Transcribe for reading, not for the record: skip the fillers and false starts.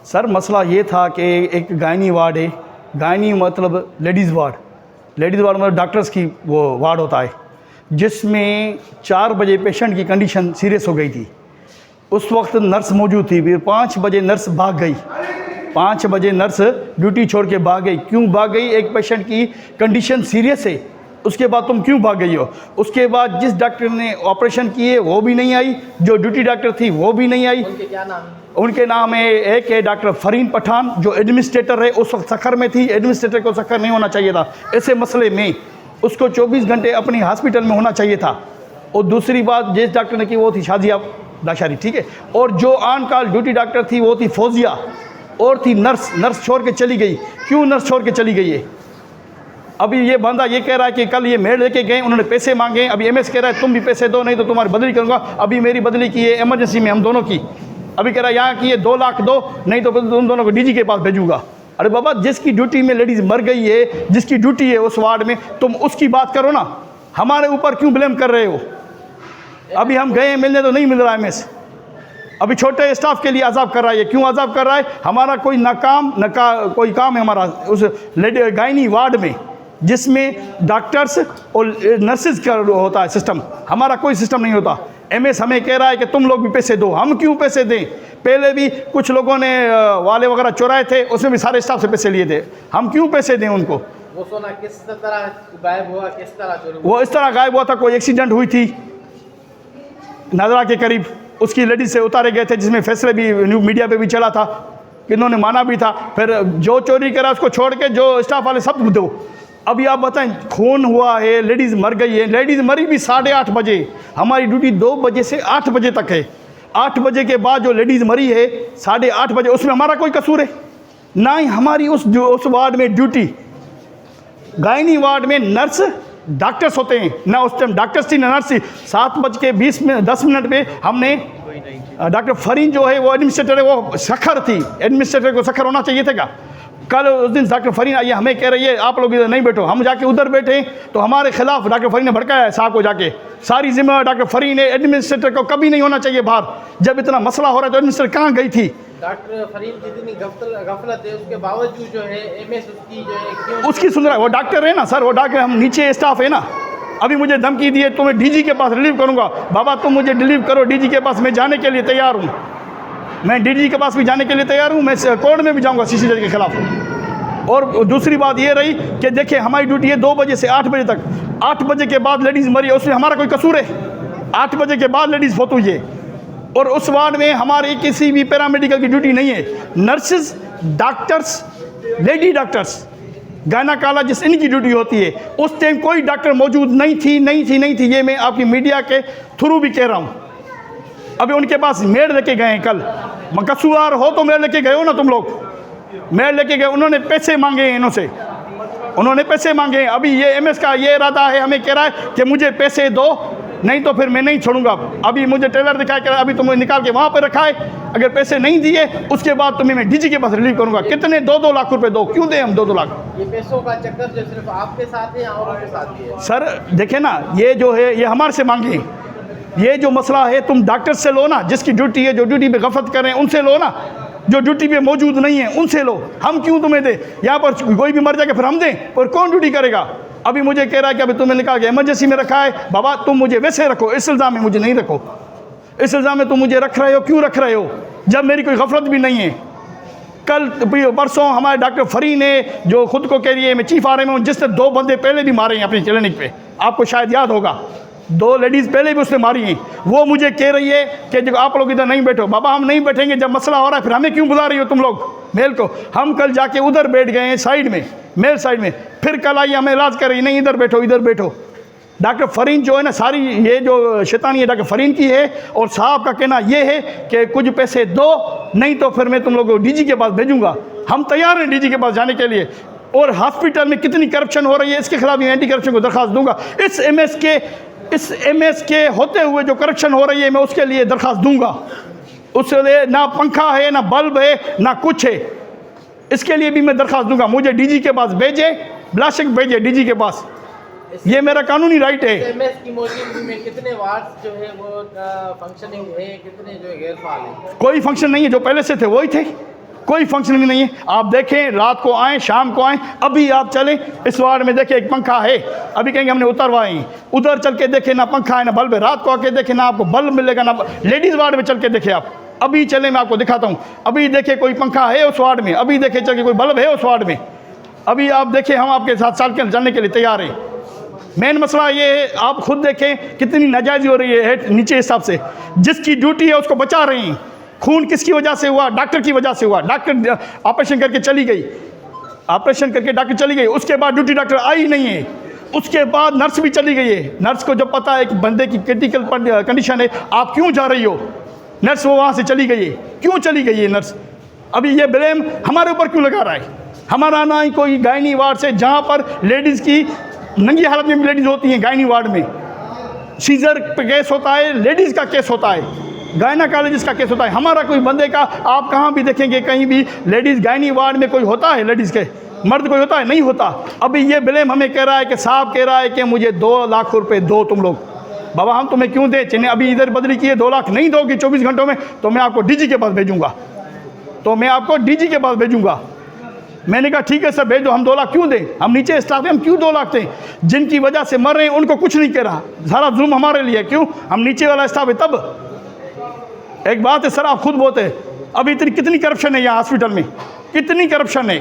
Sir मसला ये था कि एक गायनी वार्ड है, गायनी मतलब लेडीज़ वार्ड मतलब डॉक्टर्स की वो वार्ड होता है, जिसमें 4 बजे पेशेंट की कंडीशन सीरियस हो गई थी। उस वक्त नर्स मौजूद थी, फिर 5 बजे नर्स भाग गई। 5 बजे नर्स ड्यूटी छोड़ के भाग गई। क्यों भाग गई? एक पेशेंट की कंडीशन सीरियस है, उसके बाद तुम क्यों भाग गई हो? उसके बाद जिस डॉक्टर ने ऑपरेशन किए वो भी नहीं आई, जो ड्यूटी डॉक्टर थी वो भी नहीं आई। उनके क्या नाम है? उनके नाम है, एक है डॉक्टर फरीन पठान जो एडमिनिस्ट्रेटर है, उस वक्त सखर में थी। एडमिनिस्ट्रेटर को सखर नहीं होना चाहिए था ऐसे मसले में, उसको 24 घंटे अपनी हॉस्पिटल में होना चाहिए था। और दूसरी बात जिस डॉक्टर ने की वो थी शाजिया दाशारी, ठीक है। और जो ऑन कॉल ड्यूटी डॉक्टर थी वो थी फौजिया, और थी नर्स छोड़ के चली गई। क्यों नर्स छोड़ के चली गई है? अभी ये बंदा ये कह रहा है कि कल ये मेड लेके गए, उन्होंने पैसे मांगे। अभी एमएस कह रहा है तुम भी पैसे दो, नहीं तो तुम्हारी बदली करूँगा। अभी मेरी बदली की है इमरजेंसी में हम दोनों की। अभी कह रहा है यहाँ की ये 2 लाख दो, नहीं तो तुम दोनों को डीजी के पास भेजूंगा। अरे बाबा, जिसकी ड्यूटी में लेडीज़ मर गई है, जिसकी ड्यूटी है उस वार्ड में, तुम उसकी बात करो ना, हमारे ऊपर क्यों ब्लेम कर रहे हो? अभी हम गए मिलने तो नहीं मिल रहा एमएस। अभी छोटे स्टाफ के लिए अजाब कर रहा है। क्यों अजाब कर रहा है? हमारा कोई कोई काम है हमारा उस गायनी वार्ड में, जिसमें डॉक्टर्स और नर्सेज का होता है सिस्टम, हमारा कोई सिस्टम नहीं होता। एमएस हमें कह रहा है कि तुम लोग भी पैसे दो। हम क्यों पैसे दें? पहले भी कुछ लोगों ने वाले वगैरह चुराए थे, उसमें भी सारे स्टाफ से पैसे लिए थे। हम क्यों पैसे दें उनको? वो सोना किस तरह गायब हुआ, किस तरह चोरी हुआ? वो इस तरह गायब हुआ था, कोई एक्सीडेंट हुई थी नजरा के करीब, उसकी लेडीज से उतारे गए थे, जिसमें फैसले भी मीडिया पे भी चला था कि इन्होंने माना भी था। फिर जो चोरी करा उसको छोड़ के जो स्टाफ वाले सब दो। अभी आप बताएं, खून हुआ है, लेडीज़ मर गई है। लेडीज़ मरी भी 8:30 बजे, हमारी ड्यूटी 2 बजे से 8 बजे तक है। 8 बजे के बाद जो लेडीज़ मरी है 8:30 बजे, उसमें हमारा कोई कसूर है? ना ही हमारी उस वार्ड में ड्यूटी, गायनी वार्ड में नर्स डॉक्टर्स होते हैं ना, उस टाइम डॉक्टर्स थी ना नर्स थी। 7:10 पे हमने डॉक्टर फरीन जो है वो एडमिनिस्ट्रेटर है, वो सखर थी। एडमिनिस्ट्रेटर को सखर होना चाहिए था क्या? कल उस दिन डॉक्टर फरीन आई, हमें कह रही है आप लोग इधर नहीं बैठो। हम जाके उधर बैठे तो हमारे खिलाफ डॉक्टर फरीन ने भड़काया है साहब को जाके। सारी जिम्मेवार डॉक्टर फरीन है। एडमिनिस्ट्रेटर को कभी नहीं होना चाहिए बाहर। जब इतना मसला हो रहा है तो एडमिनिस्ट्रेटर कहाँ गई थी? डॉक्टर फरीन की इतनी गफलत है, उसके बावजूद जो है एमएस उसकी जो है क्यों उसकी सुन रहा है? वो डॉक्टर है ना सर, वो डॉक्टर, हम नीचे स्टाफ है ना। अभी मुझे धमकी दी है तुम्हें डीजी के पास रिलीव करूँगा। बाबा तुम मुझे रिलीव करो डीजी के पास, मैं जाने के लिए तैयार हूँ। मैं डीजी के पास भी जाने के लिए तैयार हूँ, मैं कोर्ट में भी जाऊँगा सीसी जज के खिलाफ। और दूसरी बात ये रही कि देखिए हमारी ड्यूटी है 2 बजे से 8 बजे तक। 8 बजे के बाद लेडीज़ मरी है, उसमें हमारा कोई कसूर है? 8 बजे के बाद लेडीज़ फौत हुई है, और उस वार्ड में हमारी किसी भी पैरामेडिकल की ड्यूटी नहीं है। Nurses, doctors, lady doctors, gynaecologist, इनकी ड्यूटी होती है। उस टाइम कोई डॉक्टर मौजूद नहीं थी। ये मैं आपकी मीडिया के थ्रू भी कह रहा हूँ। अभी उनके पास मेड लेके गए हैं कल। कसूरवार हो तो मेड लेके गए हो ना तुम लोग? मेड लेके गए, उन्होंने पैसे मांगे हैं इनसे, उन्होंने पैसे मांगे हैं। अभी ये एमएस का ये इरादा है, हमें कह रहा है कि मुझे पैसे दो, नहीं तो फिर मैं नहीं छोड़ूंगा। अभी मुझे टेलर दिखाया कि अभी तुम्हें निकाल के वहाँ पर रखा है, अगर पैसे नहीं दिए उसके बाद तुम्हें मैं डीजी के पास रिलीव करूँगा। कितने? 2-2 लाख रुपए दो। क्यों दें हम 2-2 लाख? ये पैसों का चक्कर जो सिर्फ आपके साथ है या औरों के साथ भी है? सर देखे ना, ये जो है ये हमारे से मांगे। ये जो मसला है तुम डॉक्टर से लो ना, जिसकी ड्यूटी है, जो ड्यूटी पे गफलत कर रहे हैं उनसे लो ना, जो ड्यूटी पे मौजूद नहीं है उनसे लो। हम क्यों तुम्हें दें? यहाँ पर कोई भी मर जाएगा फिर हम दें, और कौन ड्यूटी करेगा? अभी मुझे कह रहा है कि अभी तुम्हें निकाल के इमरजेंसी में रखा है। बाबा तुम मुझे वैसे रखो, इस इल्ज़ाम में मुझे नहीं रखो। इस इल्ज़ाम में तुम मुझे रख रहे हो, क्यों रख रहे हो जब मेरी कोई गफलत भी नहीं है? कल परसों हमारे डॉक्टर फरीन ने, जो खुद को कह रही है मैं चीफ आर एम हूँ, जिसने 2 बंदे पहले भी मारे हैं अपनी क्लिनिक पे, आपको शायद याद होगा, 2 लेडीज़ पहले भी उसने मारी हैं। वो मुझे कह रही है कि जब आप लोग इधर नहीं बैठो। बाबा हम नहीं बैठेंगे, जब मसला हो रहा है फिर हमें क्यों बुला रही हो तुम लोग मेल को? हम कल जाके उधर बैठ गए हैं साइड में, मेल साइड में, फिर कल आई हमें इलाज कर रही, नहीं इधर बैठो इधर बैठो। डॉक्टर फरीन जो है ना, सारी ये जो शैतानी है डॉक्टर फरीन की है। और साहब का कहना ये है कि कुछ पैसे दो, नहीं तो फिर मैं तुम लोगों को डीजी के पास भेजूंगा। हम तैयार हैं डीजी के पास जाने के लिए। और हॉस्पिटल में कितनी करप्शन हो रही है, इसके खिलाफ एंटी करप्शन को दरख्वास्त दूंगा। इस एमएस के होते हुए जो करप्शन हो रही है, मैं उसके लिए दरख्वास्त दूंगा। उसके लिए ना पंखा है, ना बल्ब है, ना कुछ है, इसके लिए भी मैं दरख्वास्त दूंगा। मुझे डीजी के पास भेजे, ब्लाशक भेजे डीजी के पास, ये मेरा कानूनी राइट है। एमएस की मौजूदगी में कितने वार्ड्स जो है वो फंक्शनिंग है, कितने जो है गैर फाल है? कोई फंक्शन नहीं है, जो पहले से थे वही थे। कोई फंक्शनिंग नहीं है। आप देखें, रात को आएँ, शाम को आएँ, अभी आप चलें इस वार्ड में देखें एक पंखा है, अभी कहेंगे हमने उतरवाए हैं, उधर चल के देखें ना पंखा है ना बल्ब है, रात को आके देखें ना आपको बल्ब मिलेगा ना। लेडीज़ वार्ड में चल के देखें आप, अभी चले मैं आपको दिखाता हूँ, अभी देखें कोई पंखा है उस वार्ड में, अभी देखें चल के कोई बल्ब है उस वार्ड में, अभी आप देखें हम आपके साथ साल के चलने के लिए तैयार हैं। मेन मसला ये है, आप खुद देखें कितनी नाजायज़ी हो रही है नीचे हिसाब से, जिसकी ड्यूटी है उसको बचा रहे हैं। खून किसकी वजह से हुआ? डॉक्टर की वजह से हुआ। डॉक्टर ऑपरेशन करके चली गई, ऑपरेशन करके डॉक्टर चली गई, उसके बाद ड्यूटी डॉक्टर आई नहीं है, उसके बाद नर्स भी चली गई है। नर्स को जब पता है कि बंदे की क्रिटिकल कंडीशन है, आप क्यों जा रही हो? नर्स वो वहाँ से चली गई है, क्यों चली गई है नर्स? अभी ये ब्लेम हमारे ऊपर क्यों लगा रहा है? हमारा ना ही कोई गायनी वार्ड से, जहाँ पर लेडीज़ की नंगी हालत में भी लेडीज़ होती हैं, गायनी वार्ड में सीजर केस होता है, लेडीज़ का केस होता है, गायनाकोलॉजिस्ट का केस होता है। हमारा कोई बंदे का आप कहाँ भी देखेंगे कहीं भी लेडीज़ गायनी वार्ड में कोई होता है? लेडीज़ के मर्द कोई होता है? नहीं होता। अभी ये ब्लेम हमें कह रहा है कि साहब कह रहा है कि मुझे 2 लाख रुपए दो तुम लोग। बाबा हम तुम्हें क्यों दें? चलिए अभी इधर बदली किए 2 लाख नहीं दोगी 24 घंटों में तो मैं आपको डीजी के पास भेजूँगा, तो मैं आपको डीजी के पास भेजूँगा। मैंने कहा ठीक है सर भेज दो, हम 2 लाख क्यों दें? हम नीचे स्टाफ हैं, हम क्यों 2 लाख दें? जिनकी वजह से मर रहे हैं उनको कुछ नहीं कह रहा, सारा जुल्म हमारे लिए, क्यों? हम नीचे वाला स्टाफ है तब। एक बात है सर, आप खुद बोलते हैं अभी इतनी कितनी करप्शन है यहाँ हॉस्पिटल में, कितनी करप्शन है।